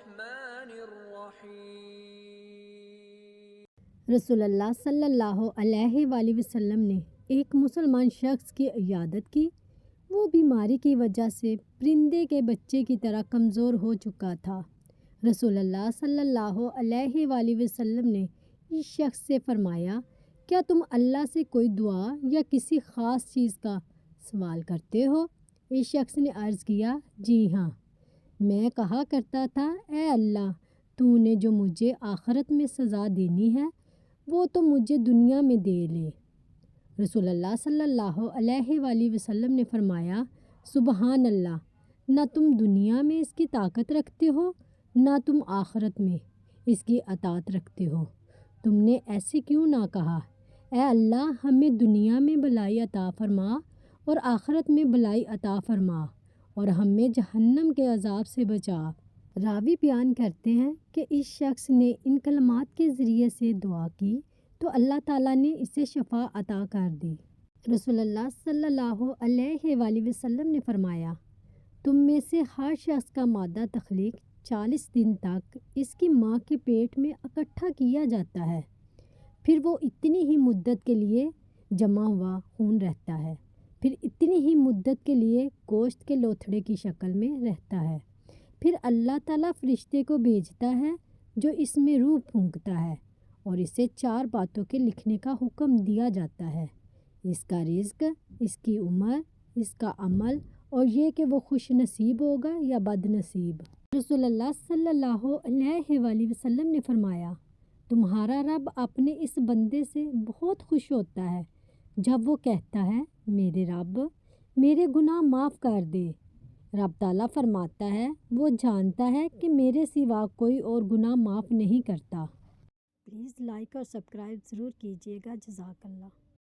الرحمن الرحیم۔ رسول اللہ صلی اللہ علیہ وآلہ وسلم نے ایک مسلمان شخص کی عیادت کی۔ وہ بیماری کی وجہ سے پرندے کے بچے کی طرح کمزور ہو چکا تھا۔ رسول اللہ صلی اللہ علیہ وآلہ وسلم نے اس شخص سے فرمایا، کیا تم اللہ سے کوئی دعا یا کسی خاص چیز کا سوال کرتے ہو؟ اس شخص نے عرض کیا، جی ہاں، میں کہا کرتا تھا، اے اللہ، تو نے جو مجھے آخرت میں سزا دینی ہے وہ تو مجھے دنیا میں دے لے۔ رسول اللہ صلی اللہ علیہ وآلہ وسلم نے فرمایا، سبحان اللہ، نہ تم دنیا میں اس کی طاقت رکھتے ہو نہ تم آخرت میں اس کی اطاعت رکھتے ہو۔ تم نے ایسے کیوں نہ کہا، اے اللہ، ہمیں دنیا میں بھلائی عطا فرما اور آخرت میں بھلائی عطا فرما اور ہمیں جہنم کے عذاب سے بچا۔ راوی بیان کرتے ہیں کہ اس شخص نے ان کلمات کے ذریعے سے دعا کی تو اللہ تعالیٰ نے اسے شفا عطا کر دی۔ رسول اللہ صلی اللہ علیہ وآلہ وسلم نے فرمایا، تم میں سے ہر شخص کا مادہ تخلیق 40 دن تک اس کی ماں کے پیٹ میں اکٹھا کیا جاتا ہے، پھر وہ اتنی ہی مدت کے لیے جمع ہوا خون رہتا ہے، پھر اتنی ہی مدت کے لیے گوشت کے لوتھڑے کی شکل میں رہتا ہے، پھر اللہ تعالیٰ فرشتے کو بھیجتا ہے جو اس میں روح پھونکتا ہے اور اسے 4 باتوں کے لکھنے کا حکم دیا جاتا ہے، اس کا رزق، اس کی عمر، اس کا عمل اور یہ کہ وہ خوش نصیب ہوگا یا بد نصیب۔ رسول اللہ صلی اللہ علیہ وآلہ وسلم نے فرمایا، تمہارا رب اپنے اس بندے سے بہت خوش ہوتا ہے جب وہ کہتا ہے، میرے رب میرے گناہ معاف کر دے۔ رب تعالیٰ فرماتا ہے، وہ جانتا ہے کہ میرے سوا کوئی اور گناہ معاف نہیں کرتا۔ پلیز لائک اور سبسکرائب ضرور کیجیے گا۔ جزاک اللہ۔